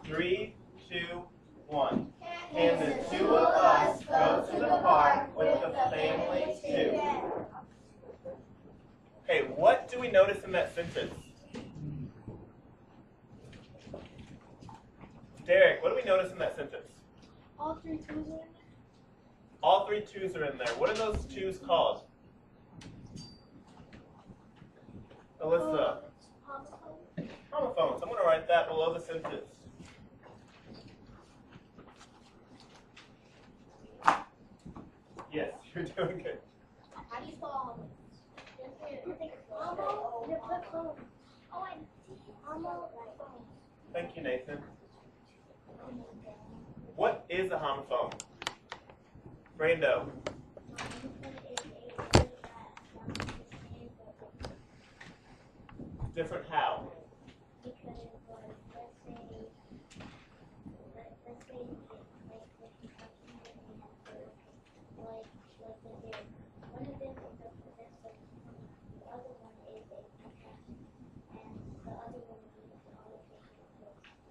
3, 2, 1. Can the two of us go to the park with the family too? Okay, what do we notice in that sentence? Derek, what do we notice in that sentence? All three twos are in there. All three twos are in there. What are those twos called? Alyssa. Homophones. I'm going to write that below the sentence. Yes, you're doing good. How do you spell Thank you, Nathan. What is a homophone? Brando. Different how?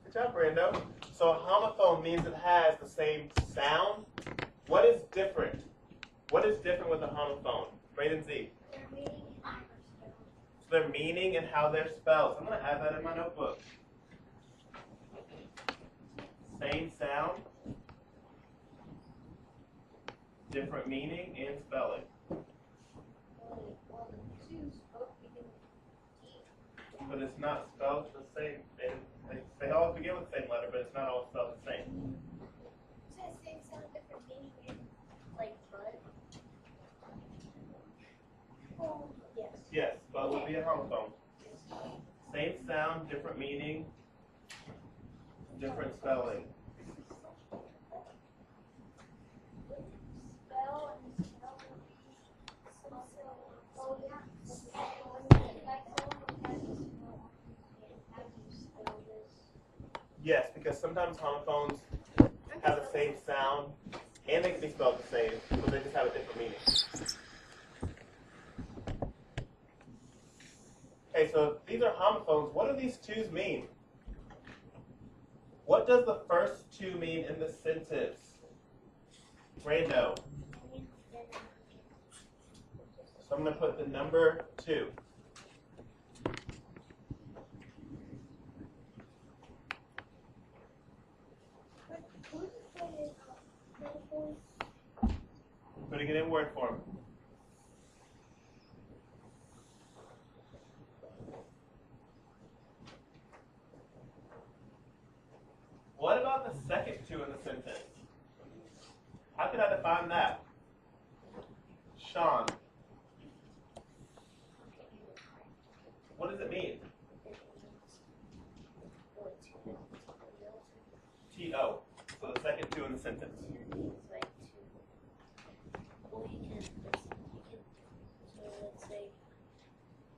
Good job, Brando. So a homophone means it has the same sound. What is different? What is different with a homophone? Braden Z. So their meaning and how they're spelled. So I'm going to add that in my notebook. Same sound, different meaning and spelling. But it's not spelled the same. They all begin with the same letter, but it's not all spelled the same. Same sound, different meaning, and like but. Yes. Yes, but would be a homophone. Same sound, different meaning, different spelling. Yes, because sometimes homophones have the same sound and they can be spelled the same, but they just have a different meaning. Okay, so these are homophones. What do these twos mean? What does the first two mean in the sentence? Brando. So I'm going to put the number 2. Putting it in word form. What about the second 2 in the sentence? How can I define that? Sean. What does it mean? T-O. So the second 2 in the sentence. Let's say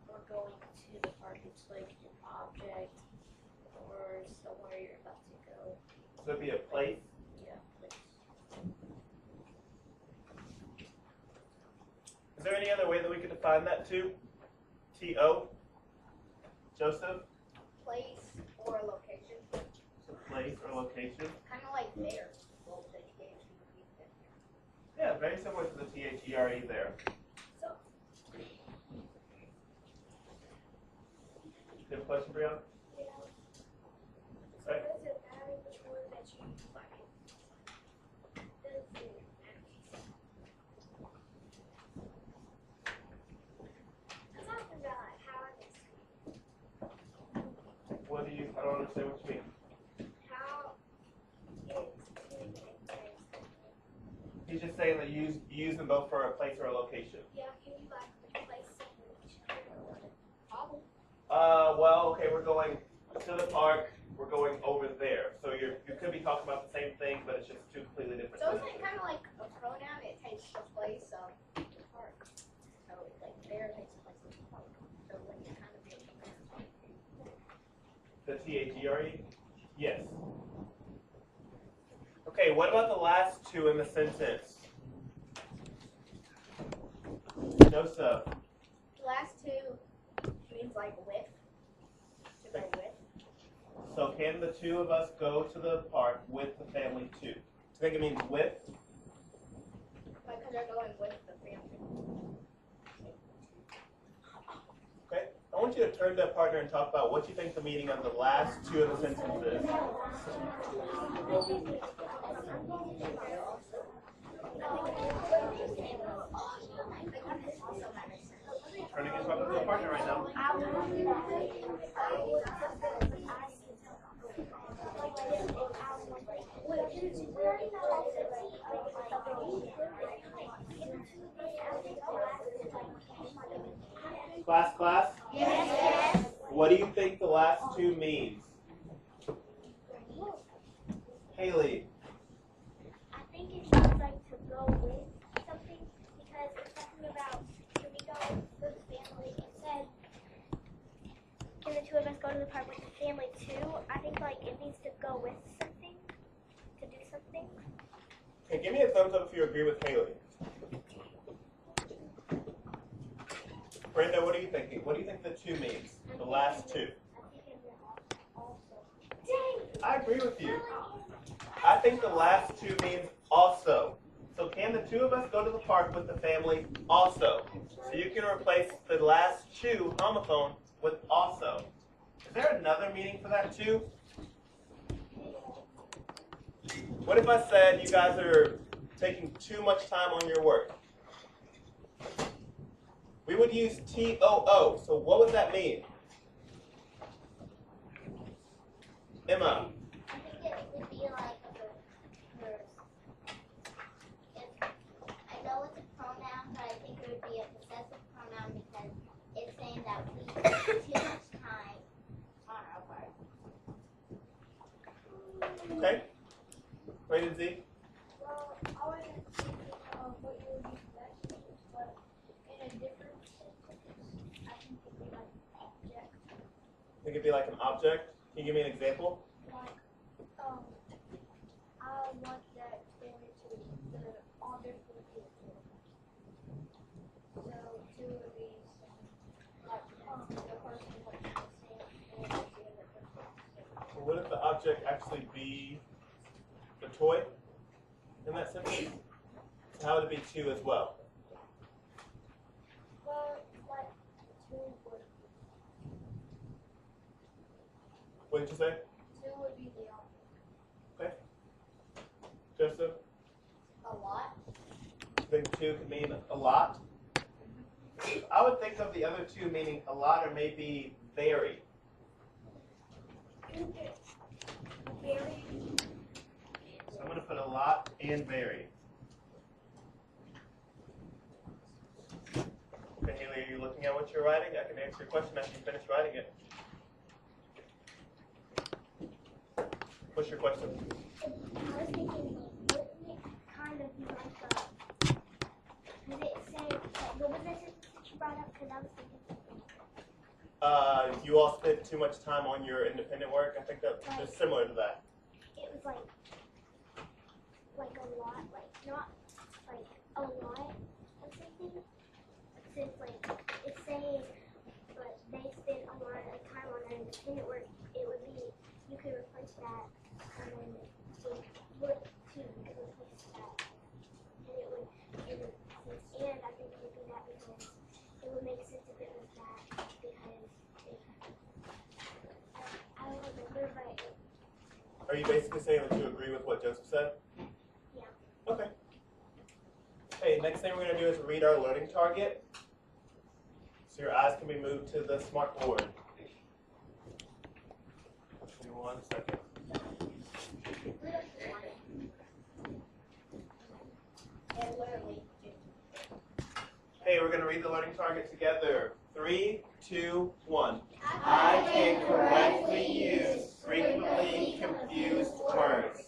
we're going to the park, it's like an object or somewhere you're about to go. So it'd be a place. Yeah, place. Is there any other way that we could define that too? T-O? Joseph? Place or location. So place or location. Kind of like there. Yeah, very similar to the T-H-E-R-E there. So. You have a question, Brianna? Yeah. Sorry? Does it matter which word that you like? Does it matter? Because I forgot how it's. What do you, I don't understand what you mean. How it's. He's just saying that you use them both for a place or a location. Yeah, can you like replace something? Well, okay, we're going to the park, we're going over there. So you could be talking about the same thing, but it's just two completely different So isn't sentences. it kind of like a pronoun? It takes the place of the park. So like there takes the place of the park. So when you kind of be The T-H-E-R-E? Yes. Okay, what about the last 2 in the sentence? Joseph. the last 2 means like with. To go with. So can the two of us go to the park with the family too? Do you think it means with? Because they're going with the family. Okay. I want you to turn to that partner and talk about what you think the meaning of the last two of the sentences is. Turning and talking to the partner right now. Class? Yes. What do you think the last two means? Haley. I think it means like to go with something because it's talking about when we go with the family. It said, can the two of us go to the park with the family too? I think like it means to go with something, to do something. Okay, give me a thumbs up if you agree with Haley. Brenda, what are you thinking? What do you think the two means? The last two. I agree with you. I think the last two means also. So can the two of us go to the park with the family also? So you can replace the last two, homophone, with also. Is there another meaning for that too? What if I said you guys are taking too much time on your work? We would use TOO. So what would that mean? Emma. I think it would be like I know it's a pronoun, but I think it would be a possessive pronoun because it's saying that we spend too much time on our work. Okay. Rated Z. Well, I wasn't thinking of what you would use that sentence, but in a different sentence, I think it would be like object. Think it'd be like an object. Can you give me an example? Like, I want that family to be the object for the future. So, two of these, like, the person what you're saying, and the other person. Well, what if the object actually be the toy in that sentence? So how would it be two as well? Well, like, two would, What did you say? two would be the object. Okay. Joseph, A lot? you think two could mean a lot? I would think of the other two meaning a lot or maybe very. Very. So I'm going to put a lot and very. Okay, Haley, are you looking at what you're writing? I can answer your question after you finish writing it. What's your question? I was thinking, wouldn't it kind of be like did it say, what was the sentence that you brought up? Because I was thinking something. You all spent too much time on your independent work. I think that's just similar to that. It was like a lot, like not like a lot of something. Since like it's saying, but they spent a lot of time on their independent work, it would be, you could replace that and then it would too, you could replace that. And it would, and I think it would be that because it would make sense if it was that because I don't remember, but Are you basically saying that you agree with what Joseph said? yeah. Okay. Hey, next thing we're going to do is read our learning target. So your eyes can be moved to the smart board. Give me 1 second. Hey, we're going to read the learning target together. 3, 2, 1. I can correctly use frequently confused words.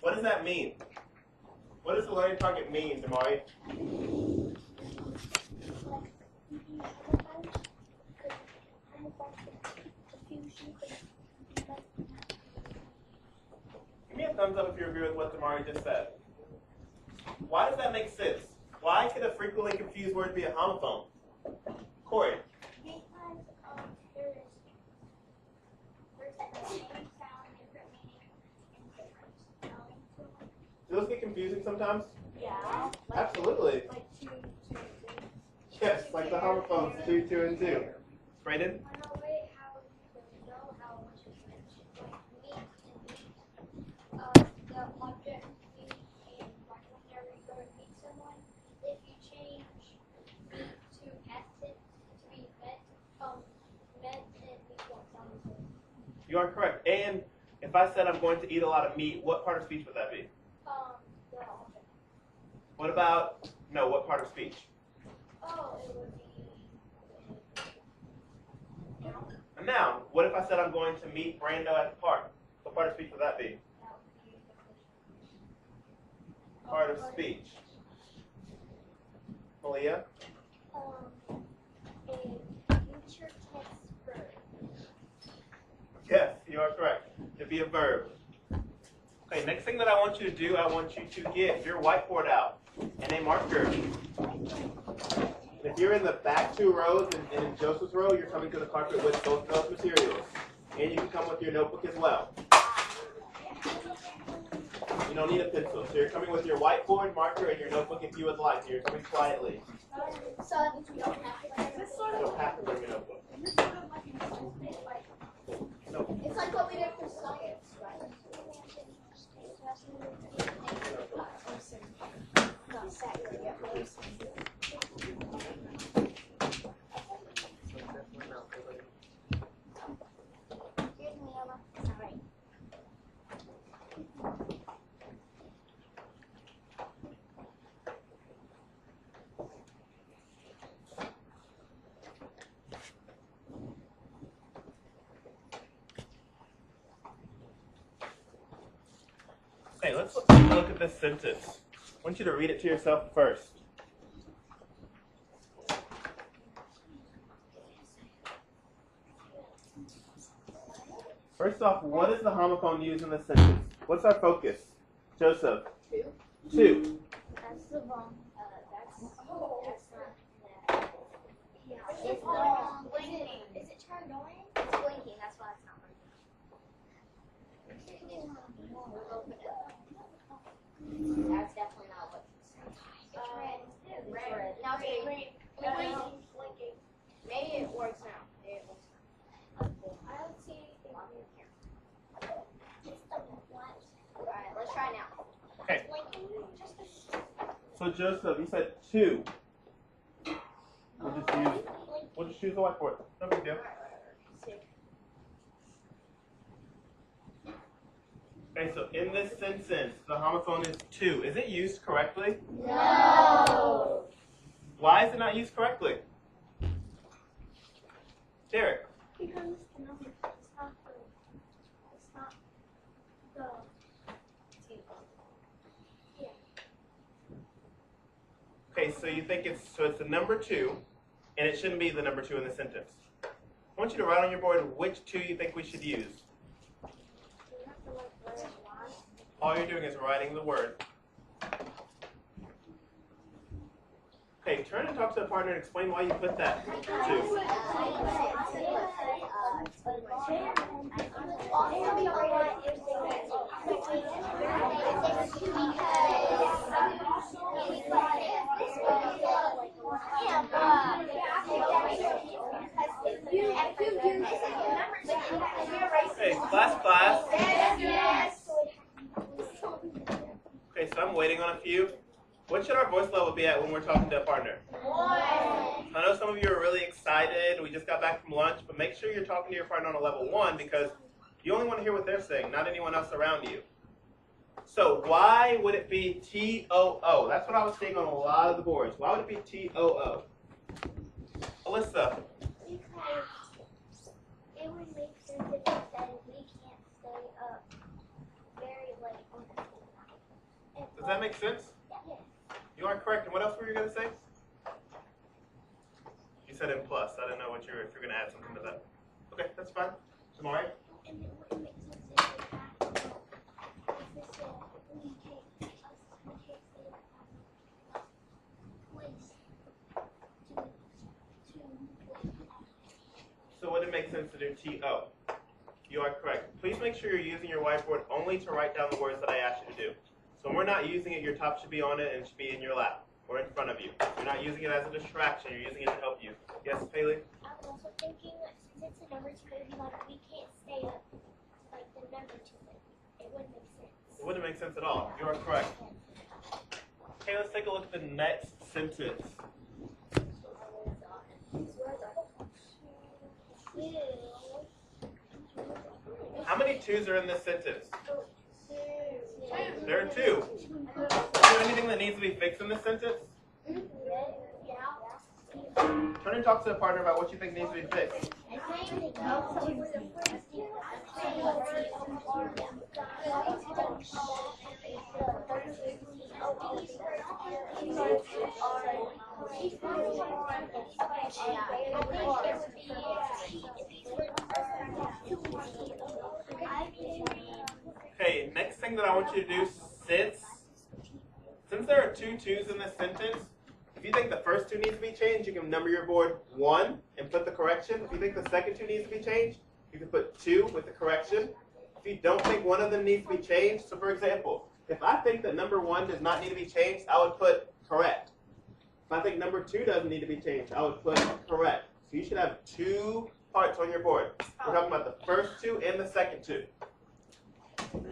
What does that mean? What does the learning target mean, Damari? Give me a thumbs up if you agree with what Damari just said. Why does that make sense? Why could a frequently confused word be a homophone? Corey? Because there's the same sound those get confusing sometimes? Yeah. Absolutely. Like two, two. Yes, like the homophones, 2, 2, and 2. Brayden? I know way how you know how much is like meat and meat. The object meat and like whenever you go to meet someone, if you change meat to acid to be met and meat won't sound the same. You are correct. And if I said I'm going to eat a lot of meat, what part of speech would that be? The object. What about, no, what part of speech? Oh, it would be noun. A noun. What if I said I'm going to meet Brando at the park? What part of speech would that be? That would be the Part of speech. Malia? A future tense verb. Yes, you are correct. It'd be a verb. Okay, next thing that I want you to do, I want you to get your whiteboard out and a marker. If you're in the back 2 rows and in Joseph's row, you're coming to the carpet with both those materials. And you can come with your notebook as well. You don't need a pencil. So you're coming with your whiteboard, marker, and your notebook if you would like. So you're coming quietly. So that means we don't have to bring You don't have to bring your notebook. No. It's like what we did for science, right? Here's me, Emma. Sorry. Okay, let's look at this sentence. I want you to read it to yourself first. First off, what is the homophone used in this sentence? What's our focus? Joseph? 2. 2. That's the wrong. That's not that. Yeah. It's wrong. Is it turned on? It's blinking. That's why it's not working. That's definitely not what it's red. It's red. Now it's green. Blinking. Maybe it works now. Maybe it works now. I don't see anything on here. It's the what? Alright, let's try now. Okay. Blinking. So Joseph, you said 2. We'll just use the whiteboard. No big deal. Okay, so in this sentence, the homophone is 2. Is it used correctly? No. Why is it not used correctly? Derek? Because the number it's not the yeah. Okay, so you think it's the number 2, and it shouldn't be the number 2 in the sentence. I want you to write on your board which 2 you think we should use. All you're doing is writing the word. Okay, turn and talk to the partner and explain why you put that 2. Okay, class. Okay, so I'm waiting on a few. What should our voice level be at when we're talking to a partner? 1. I know some of you are really excited. We just got back from lunch, but make sure you're talking to your partner on a level 1 because you only want to hear what they're saying, not anyone else around you. So why would it be T-O-O? That's what I was seeing on a lot of the boards. Why would it be T-O-O? Alyssa. Because it would make sense if it said we can't stay up very late on the school night. Does that make sense? Yes. You are correct. And what else were you going to say? You said in plus. I didn't know what if you're going to add something to that. Okay, that's fine. Tomorrow? And it wouldn't make sense if it had if it said we can't stay up place to So would it make sense to do T-O? You are correct. Please make sure you're using your whiteboard only to write down the words that I asked you to do. So when we're not using it, your top should be on it and it should be in your lap or in front of you. You're not using it as a distraction. You're using it to help you. Yes, Haley? I was also thinking, since it's a number two, like we can't stay up like the number two. It wouldn't make sense. It wouldn't make sense at all. You are correct. Okay, let's take a look at the next sentence. How many twos are in this sentence? There are two. Is there anything that needs to be fixed in this sentence? Turn and talk to the partner about what you think needs to be fixed. Okay, next thing that I want you to do, since there are two twos in this sentence, if you think the first two needs to be changed, you can number your board 1 and put the correction. If you think the second two needs to be changed, you can put 2 with the correction. If you don't think one of them needs to be changed, so for example, if I think that number 1 does not need to be changed, I would put correct. If I think number 2 doesn't need to be changed, I would put correct. So you should have 2 parts on your board. We're talking about the first 2 and the second 2. Are we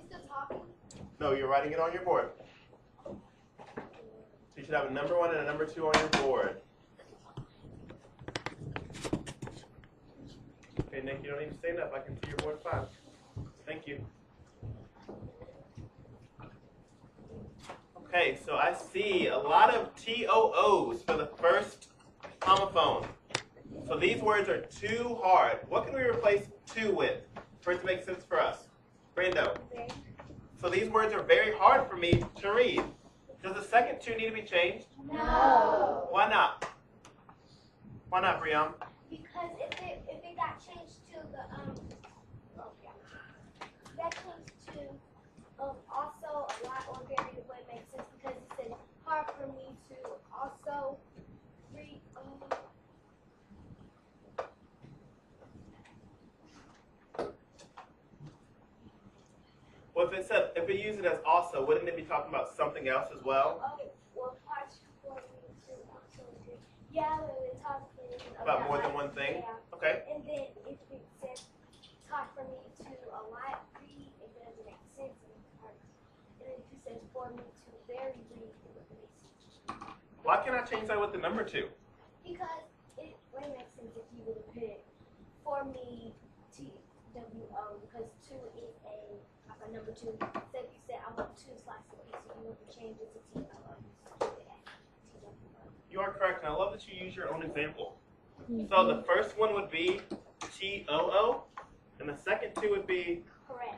still talking? No, you're writing it on your board. So you should have a number 1 and a number 2 on your board. Okay, Nick, you don't need to stand up. I can see your board fine. Thank you. Okay, so I see a lot of TOOs for the first homophone. So these words are too hard. What can we replace 2 with for it to make sense for us? Brando. So these words are very hard for me to read. Does the second 2 need to be changed? No. Why not? Why not, Briam? Because if it got changed to that changed to also a lot or very would make sense because it said hard for me to also read. Well, if it used it as also, wouldn't it be talking about something else as well? Oh, well, parts for me to also read. Yeah, it's hard for me About more than one thing? Yeah. Okay. And then if it says it's hard for me to a lot read, it doesn't make sense. And if it says for me to very read, it would make sense. Why can't I change that with the number 2? Because it would make sense if you would have put it for me TWO because 2 is a number 2. So if you said I want 2 slices of pizza, you would change it to TWO. You are correct, and I love that you use your own example. So the first one would be TOO, and the second 2 would be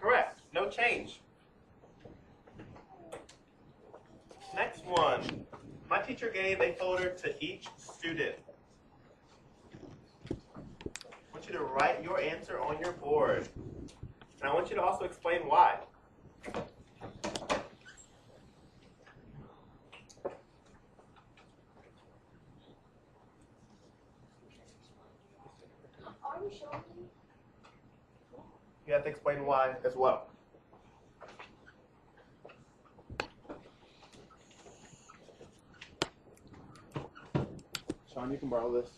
correct. No change. Next one. My teacher gave a folder to each student. I want you to write your answer on your board. And I want you to also explain why. Are you showing me? You have to explain why as well. Sean, you can borrow this.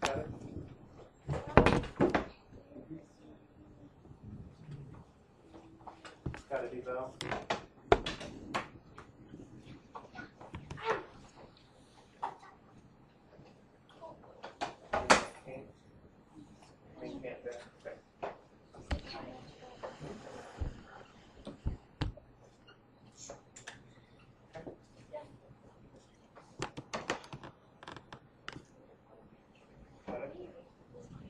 Got it? Got it, Evo. Can't there. Okay. Got it?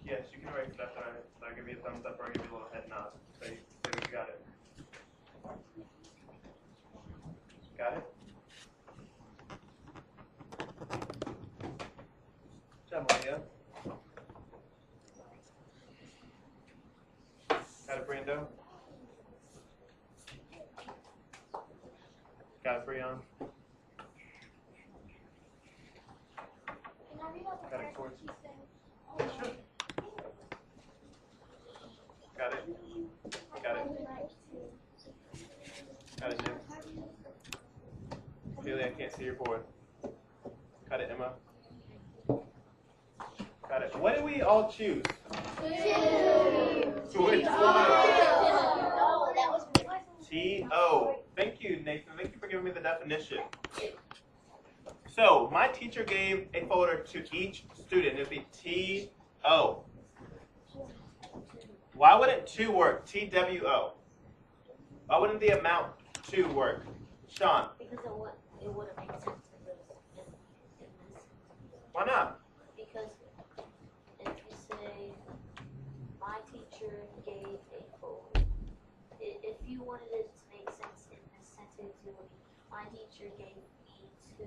Yes, you can erase that. So I'll give you a thumbs up or I'll give you a little head nod. So you got it. Got it? Maria. Got it, Brando? Got it, Breon? Got it, Corey? Sure. Got it? Got it? Got it, Jim? Haley, I can't see your board. Got it, Emma? Got it. What did we all choose? To which one? T-O. Thank you, Nathan. Thank you for giving me the definition. So, my teacher gave a folder to each student. It would be T-O. Why wouldn't 2 work? T-W-O. Why wouldn't the amount 2 work? Sean? Because it wouldn't make sense if it was in this. Why not? Because if you say, my teacher gave a folder, if you wanted it to make sense in this sentence, it would be, my teacher gave me 2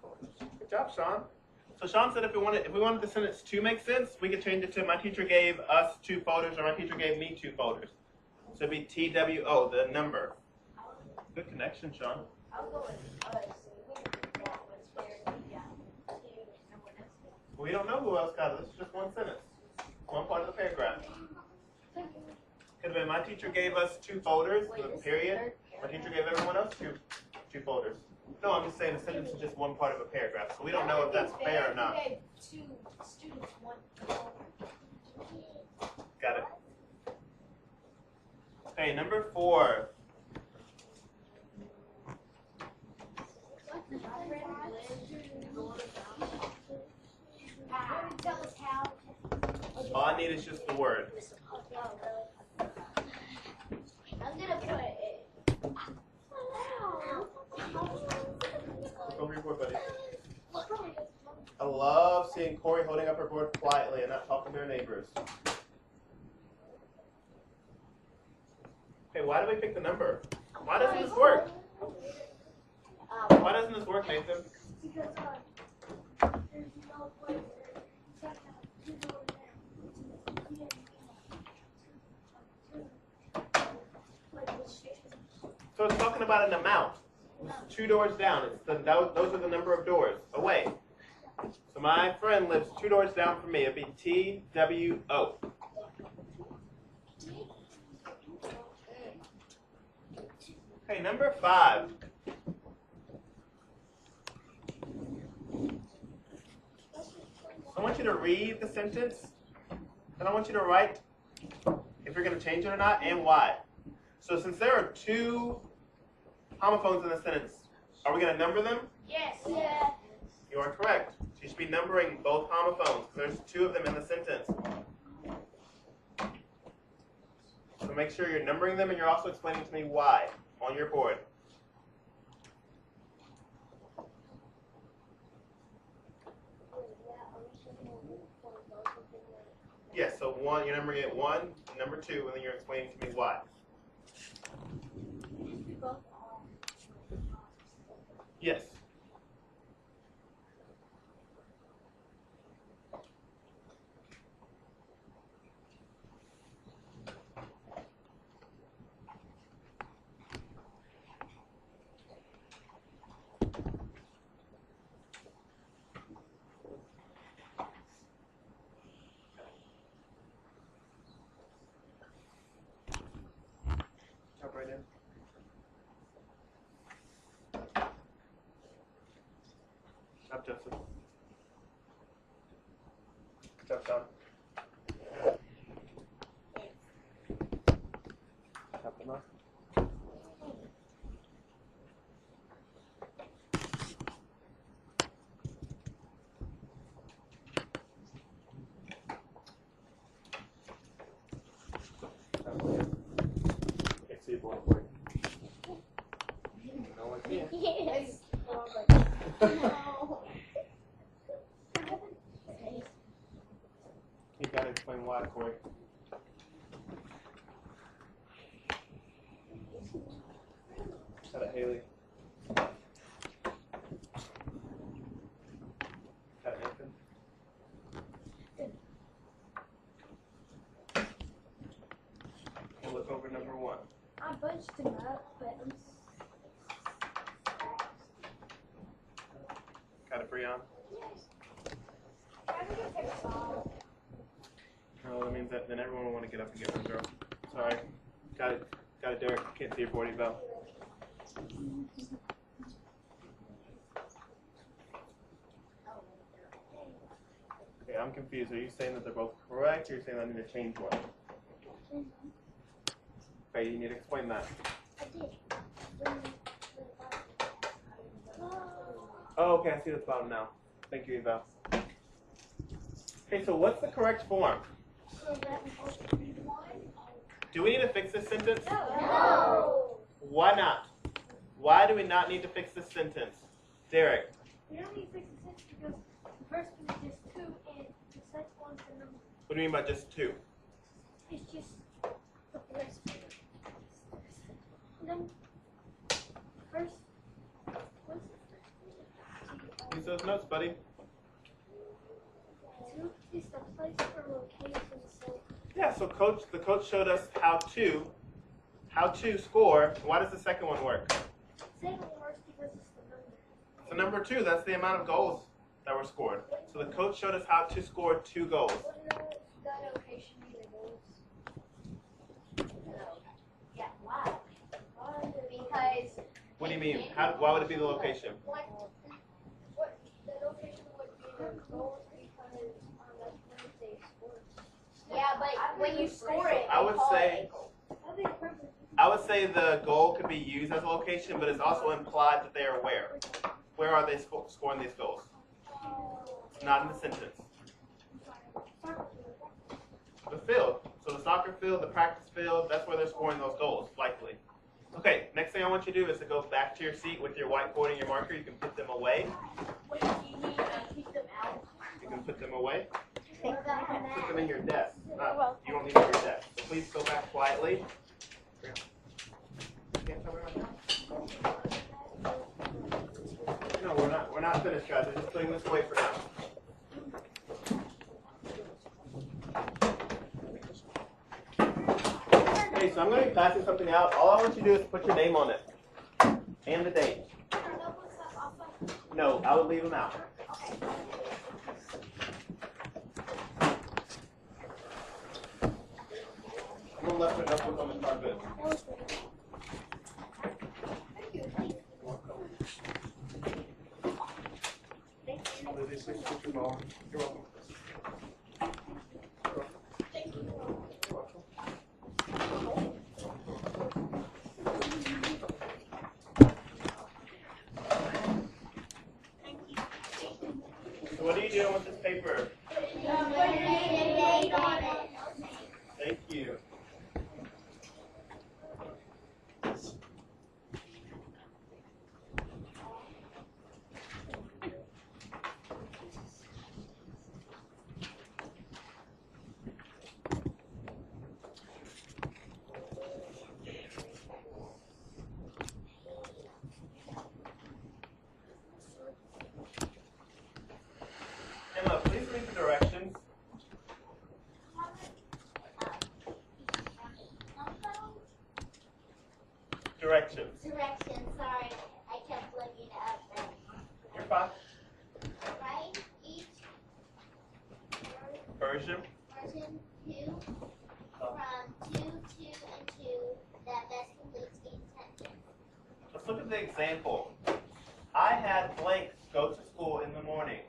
folders. Good job, Sean. So Sean said if we wanted the sentence to make sense, we could change it to my teacher gave us 2 folders or my teacher gave me 2 folders. So it'd be T-W-O, the number. Good connection, Sean. I'll go with us. We don't know who else got it. This is just one sentence. One part of the paragraph. Could have been my teacher gave us 2 folders, the period. My teacher gave everyone else two folders. No, I'm just saying the sentence is just one part of a paragraph, so we don't know if that's fair or not. Gave 2 students 1 folder. Got it. Okay, number 4. All I need is just the word. I'm gonna put it. Over your board, buddy. I love seeing Corey holding up her board quietly and not talking to her neighbors. Okay, why do we pick the number? Why doesn't this work? Why doesn't this work, Nathan? Because there's no place So it's talking about an amount. It's 2 doors down. It's those are the number of doors away. So my friend lives 2 doors down from me. It'd be T-W-O. Okay, number 5. I want you to read the sentence, and I want you to write if you're going to change it or not and why. So since there are 2 homophones in the sentence, are we going to number them? Yes. Yeah. You are correct. So you should be numbering both homophones. There's 2 of them in the sentence. So make sure you're numbering them and you're also explaining to me why on your board. Yes, so 1, you're numbering it 1, number 2, and then you're explaining to me why. Yes. Jump right in. Up, Joseph. Good job, John. Up, Emma. Up, Liam. Can't see your board for you. No one can. Yes. You gotta explain why, Corey. Got it, Haley. bunched them up, but Got it, Breon? I'm gonna take a ball. Oh, that means that then everyone will want to get up and get one, girl. Sorry. Got it. Got it, Derek. Can't see your board, Val. Okay, I'm confused. Are you saying that they're both correct, or are you saying I need to change one? Okay, you need to explain that. I did. Oh, okay, I see the bottom now. Thank you, Eva. Okay, so what's the correct form? Do we need to fix this sentence? No. Why not? Why do we not need to fix this sentence? Derek. We don't need to fix the sentence because the first one is just 2 and the second one's the number. What do you mean by just 2? It's just the first one. Then first, what's it? Use those notes, buddy. 2 is the place for location, so Yeah, so the coach showed us how to score. Why does the second one work? second one works because it's the number. So number 2, that's the amount of goals that were scored. So the coach showed us how to score 2 goals. Wouldn't the location be the goals? Yeah, why? Because What do you mean? Why would it be the location? what the location would be the goals because that's when they score. Yeah, but when you score it, I would they call say- it a goal. I would say the goal could be used as a location, but it's also implied that they are where. Where are they scoring these goals? Not in the sentence. The field. So the soccer field, the practice field, that's where they're scoring those goals, likely. Okay, next thing I want you to do is to go back to your seat with your whiteboard and your marker. You can put them away. Wait, you need to keep them out. You can put them away. What about Put them in your desk. You welcome. don't need them in your desk. So please go back quietly. Can't tell me right now. No, we're not finished, guys. We're just putting this away for now. Okay, so I'm going to be passing something out. All I want you to do is put your name on it and the date. No, I would leave them out. I'm going to left a notebook on the carpet. Lily, please put your ball. You're welcome. So what are you doing with this paper? Thank you. Emma, please read the directions. Directions. Directions, sorry. I kept looking up and You're fine. right each Version. version 2 from 2, 2, and 2 that best completes each sentence. Let's look at the example. I had blank go to school in the morning.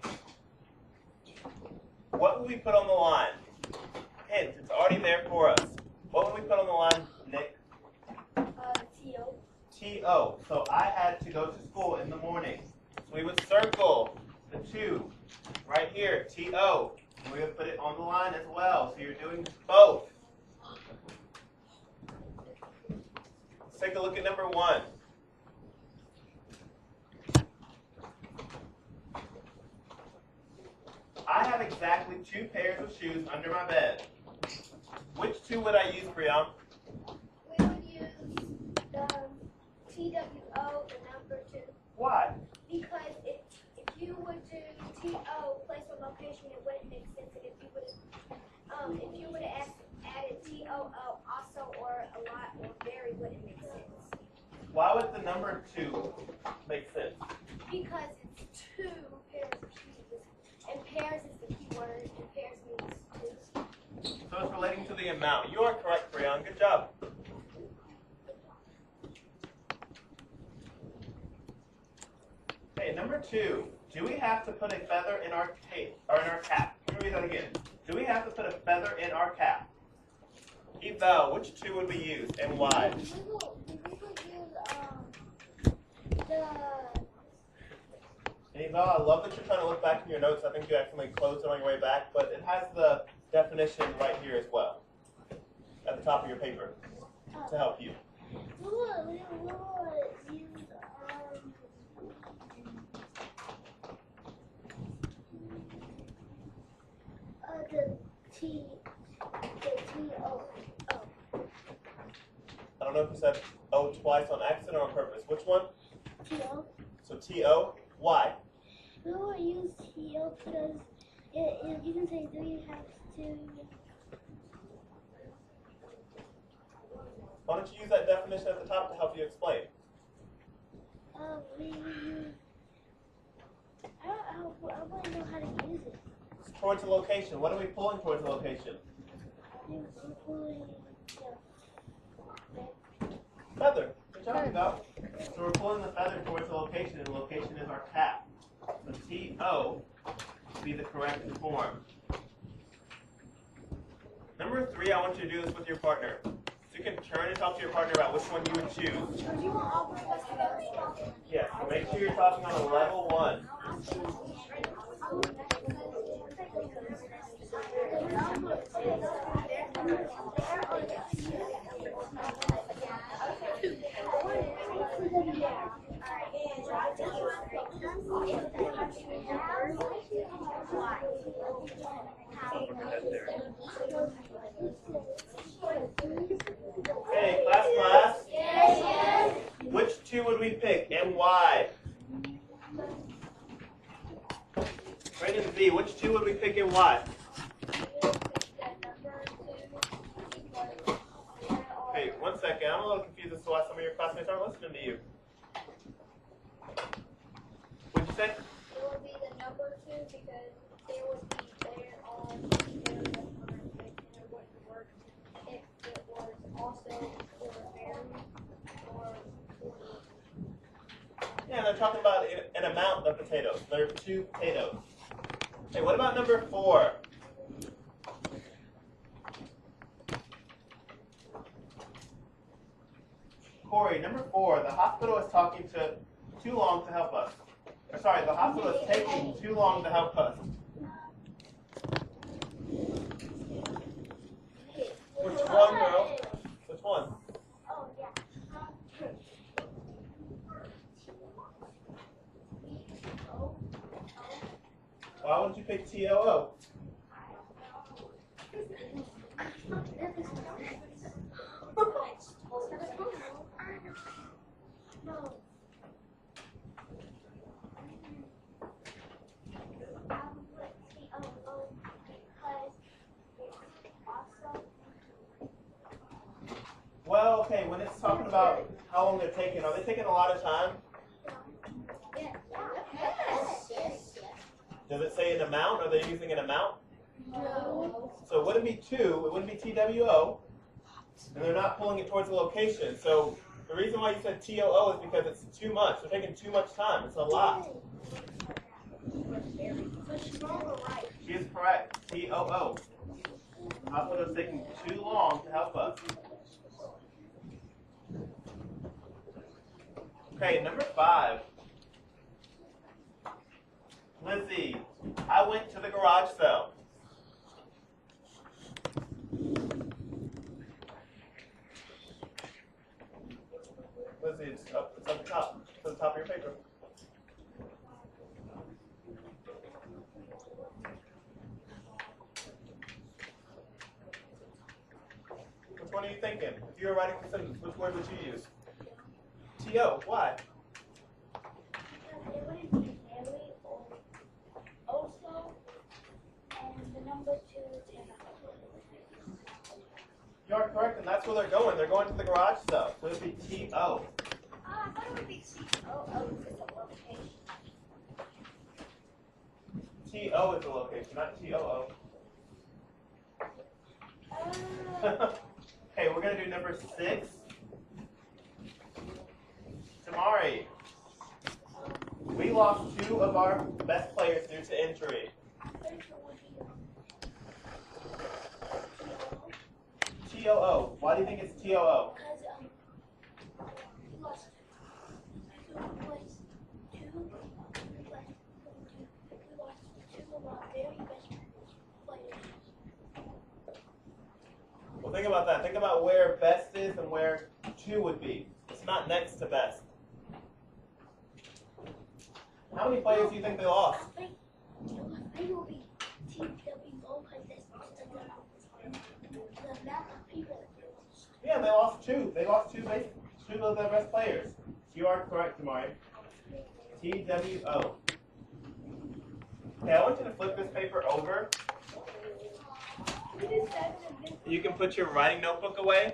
What would we put on the line? Hint, it's already there for us. What would we put on the line, Nick? T.O. T-O. So I had to go to school in the morning. So we would circle the 2 right here, T-O. And we would put it on the line as well. So you're doing both. Let's take a look at number 1. I have exactly 2 pairs of shoes under my bed. Which 2 would I use, Brian? We would use the TWO, the number 2. Why? Because if you would do TO, place or location, it wouldn't make sense. And if you would have added TOO also or a lot or very, wouldn't make sense. Why would the number 2 make sense? Because it's 2 pairs of shoes. And pairs is the key word, and pairs means 2. So it's relating to the amount. You are correct, Breon. Good job. Okay, number 2. Do we have to put a feather in our cape or in our cap? Let me read that again. Do we have to put a feather in our cap? Eval, which 2 would we use and why? We will use Eval, I love that you're trying to look back in your notes. I think you accidentally closed it on your way back, but it has the definition right here as well, at the top of your paper, to help you. we will use the T-O. I don't know if you said O twice on accident or on purpose. Which one? T-O. So T-O, why? We will use T-O because you can say, do you have to? Why don't you use that definition at the top to help you explain? We use, I want to know how to use it. It's towards a location. What are we pulling towards a location? We're pulling Feather. Good job, Eval. So we're pulling the feather towards the location, and the location is our cap. So T-O would be the correct form. Number 3, I want you to do this with your partner. So you can turn and talk to your partner about which one you would choose. Do you want all of us together? Yes, so make sure you're talking on a level 1. Hey, class. Yes. Which 2 would we pick and why? Brandon V, which 2 would we pick and why? Hey, 1 second. I'm a little confused as to why some of your classmates aren't listening to you. What'd you say? It would be the number 2 because it would be there on the area that we're picking. It wouldn't work if it was also for Mary or Yeah, they're talking about an amount of potatoes. There are 2 potatoes. Hey, what about number 4? Corey, number 4, the hospital is talking too long to help us. Or sorry, the hospital is taking too long to help us. Which one, girl? Which one? Oh, yeah. Why wouldn't you pick T-O-O? No. Well, okay, when it's talking about how long they're taking, are they taking a lot of time? Yes. Does it say an amount? Are they using an amount? No. So it wouldn't be 2, it wouldn't be T-W-O, and they're not pulling it towards the location. So the reason why you said T-O-O is because it's too much. They're taking too much time. It's a lot. She is correct. T-O-O. The hospital is taking too long to help us. Okay, number 5. Lizzie, I went to the garage sale. Lizzie, it's up the top. It's at the top of your paper. Which one are you thinking? If you were writing the sentence, which word would you use? T-O, why? It wouldn't be Mary or also, and the number 2 is You are correct, and that's where they're going. They're going to the garage sale. So it would be T-O. T-O is the location, not T-O-O. Okay, we're going to do number 6. Tamari. We lost 2 of our best players due to injury. T-O-O. Why do you think it's T-O-O? Well, think about that. Think about where best is and where 2 would be. It's not next to best. How many players do you think they lost? Yeah, they lost 2. They lost 2 of their best players. You are correct, Tamari. T-W-O. Okay, I want you to flip this paper over. You can put your writing notebook away.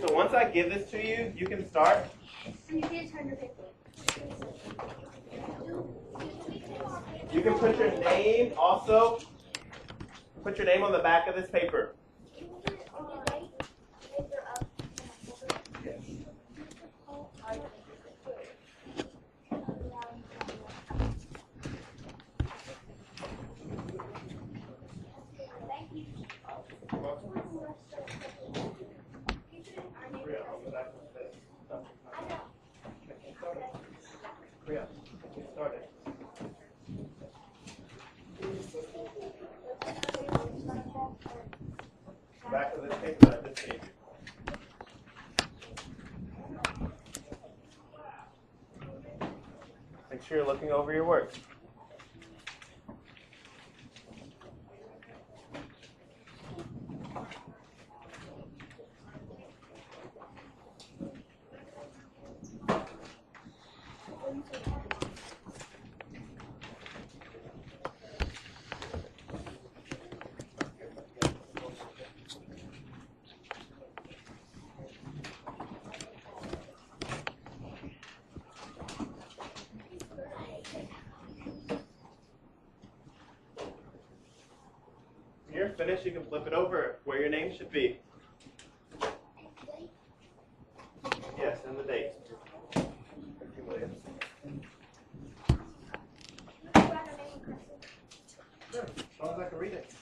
So once I give this to you, you can start. You can put your name also. Put your name on the back of this paper. Back of this paper I just gave you. Make sure you're looking over your work. When you're finished, you can flip it over where your name should be. Yes, and the date. Sure, as long as I can read it.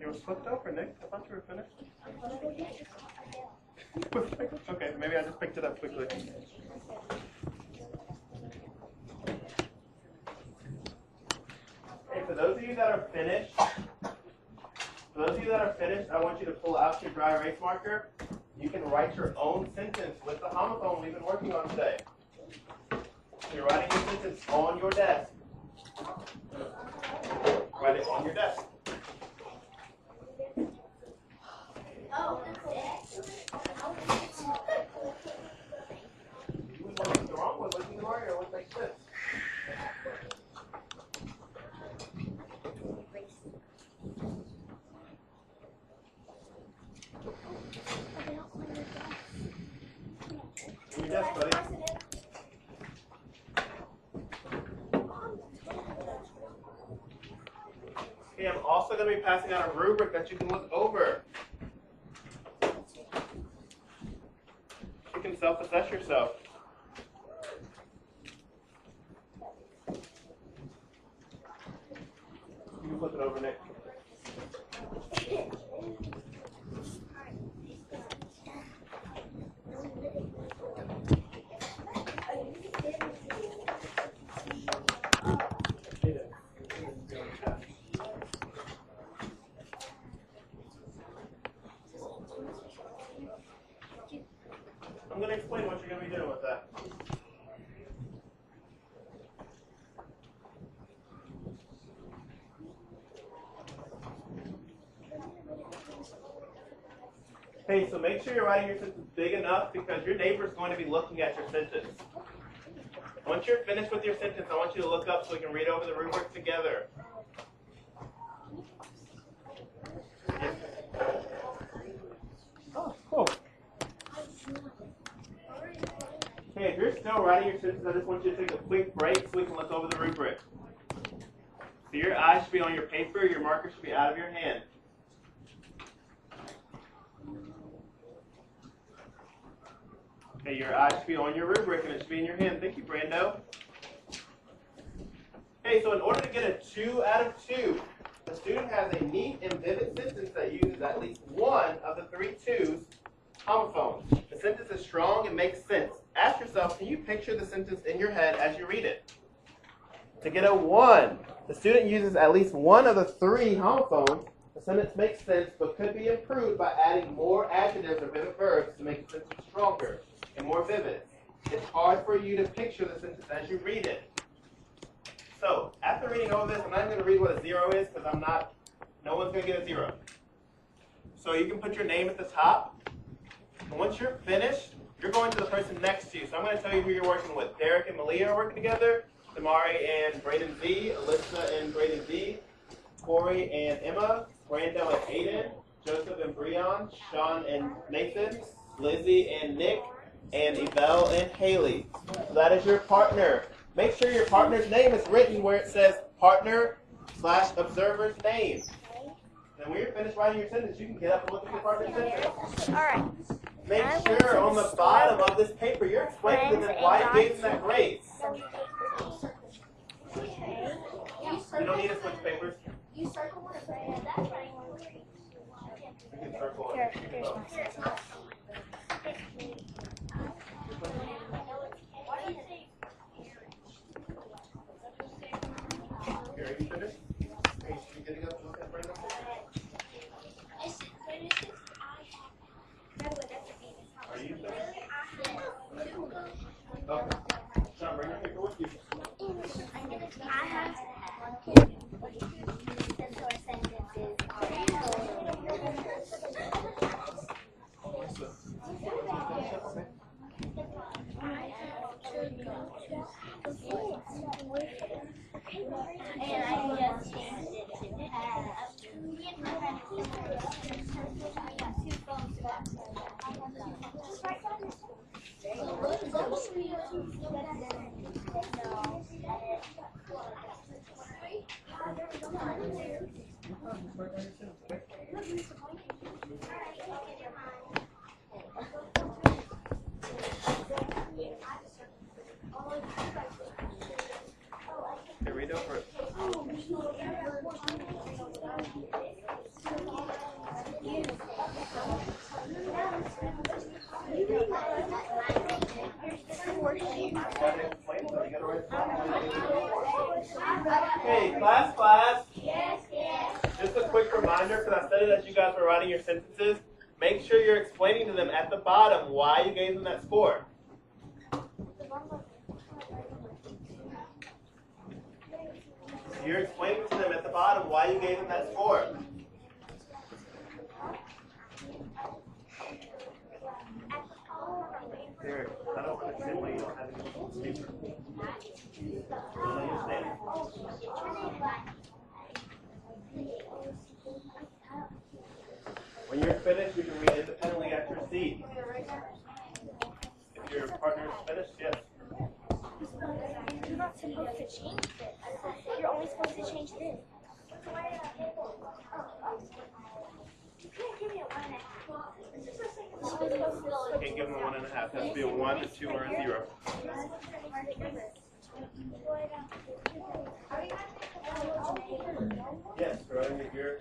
You were flipped over, Nick. I thought you were finished. Okay, maybe I just picked it up quickly. Hey, for those of you that are finished, I want you to pull out your dry erase marker. You can write your own sentence with the homophone we've been working on today. You're writing your sentence on your desk. Write it on your desk. What's the wrong one? What's the right or what makes sense? On your desk, buddy. Okay, I'm also going to be passing out a rubric that you can look over. You can self-assess yourself. You can flip it over, Nick. I'm going to explain what you're going to be doing with that. Hey, so make sure you're writing your sentence big enough because your neighbor's going to be looking at your sentence. Once you're finished with your sentence, I want you to look up so we can read over the rubric together. Yes. Oh, cool. Okay, if you're still writing your sentence, I just want you to take a quick break so we can look over the rubric. So your eyes should be on your paper, your marker should be out of your hand. Okay, your eyes should be on your rubric and it should be in your hand. Thank you, Brando. Okay, so in order to get a 2 out of 2, the student has a neat and vivid sentence that uses at least one of the 3 twos, homophones. The sentence is strong and makes sense. Ask yourself, can you picture the sentence in your head as you read it? To get a 1, the student uses at least one of the 3 homophones. The sentence makes sense but could be improved by adding more adjectives or vivid verbs to make the sentence stronger and more vivid. It's hard for you to picture the sentence as you read it. So, after reading over this, I'm not even going to read what a 0 is because no one's going to get a 0. So you can put your name at the top. And once you're finished, you're going to the person next to you. So I'm going to tell you who you're working with. Derek and Malia are working together. Damari and Brayden Z. Alyssa and Brayden Z. Corey and Emma. Brando and Aiden. Joseph and Breon. Sean and Nathan. Lizzie and Nick. And Yvelle and Haley. So that is your partner. Make sure your partner's name is written where it says partner/observer's name. And when you're finished writing your sentence, you can get up and look at your partner's sentence. Alright. Make sure on the bottom of this paper you're explaining to them why you gave them that grade. You don't need to switch papers. You circle one. You can circle it. Here's my sentence. Here, are you finished? Are you good to go? Look at Brenda. Are you finished? Okay. Sean, bring your paper with you. I have and I just changed it to have. I got 2 phones back. Just write down this one. Okay, read over it. Okay, class. Just a quick reminder, because I said it as you guys were writing your sentences. Make sure you're explaining to them at the bottom why you gave them that score. You're explaining to them at the bottom why you gave them that score. Derek, I don't understand why you don't have any paper. I don't understand. When you're finished, you can read independently at your seat. If your partner is finished, yes. You're not supposed to change this. You're only supposed to change this. You can't give me a 1.5. You can't give them a 1.5. It has to be a 1, a 2, or a 0. Yes,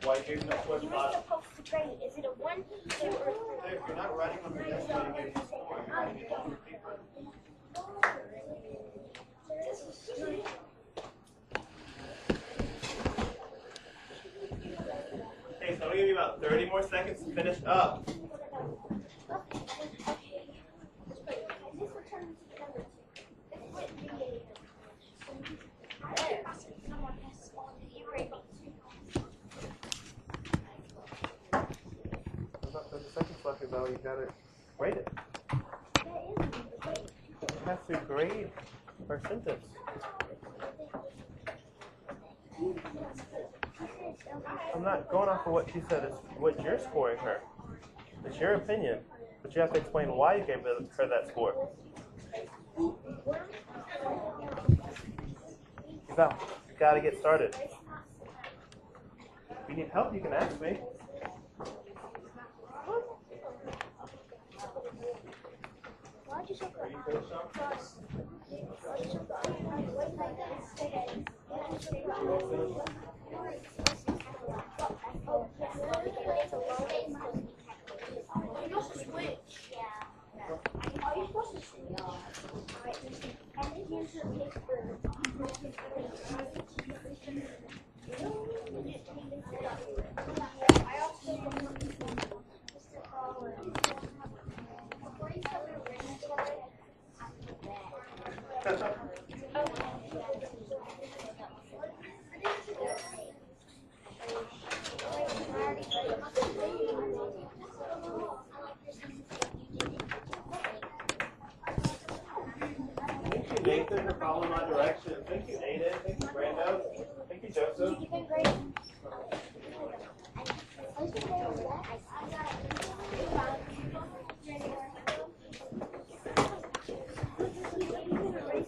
why you gave them that score. You were supposed to grade. Is it a 1, 2, or 3? If you're not writing on your desk, why you gave them a score. You're writing it on your paper. Okay, so I'm going to give you about 30 more seconds to finish up. About 30 seconds left, though. You got to grade it. You have to grade her sentence. I'm not going off of what she said. It's what you're scoring her. It's your opinion, but you have to explain why you gave her that score. You gotta get started. If you need help, you can ask me. Are you finished now? Thank you, Nathan, for following my direction. Thank you, Aiden. Thank you, Brando. Thank you, Joseph.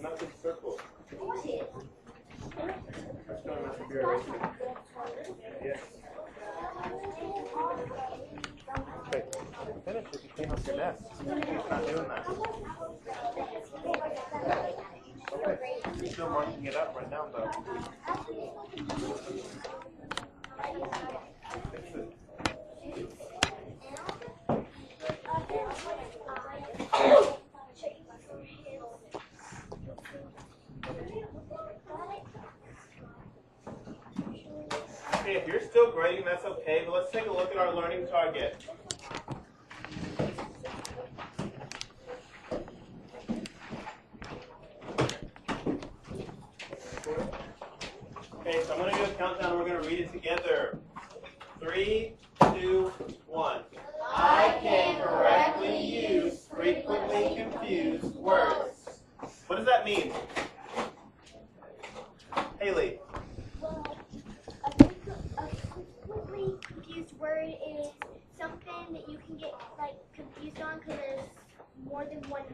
Nothing circle. That's going to have to be erasing. Yes. Okay, finish if you clean up your desk. It's not doing that. Okay, you're still marking it up right now, though. Fix it. Okay, if you're still grading, that's okay, but let's take a look at our learning target. Okay, so I'm going to do a countdown and we're going to read it together. 3, 2, 1. I can correctly use frequently confused words. What does that mean? Haley. Well, a frequently confused word is something that you can get like confused on because there's more than one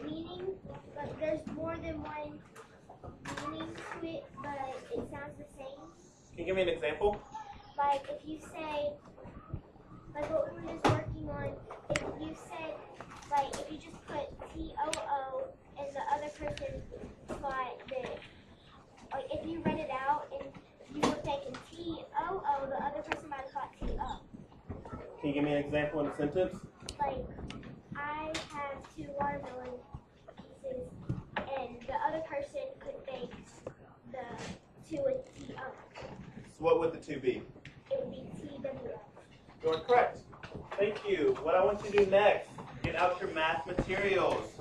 meaning, but there's more than one meaning to it, but it sounds the same. Can you give me an example? Like if you say, like what we were just working on, if you said, like if you just put T-O-O and the other person thought that, like if you read it out and you were thinking T-O-O, the other person might have thought T-O. Can you give me an example in a sentence? Like, I have 2 watermelon pieces, and the other person could think the 2 is T-O. So what would the 2 be? It would be T-W-O. You are correct. Thank you. What I want you to do next, get out your math materials.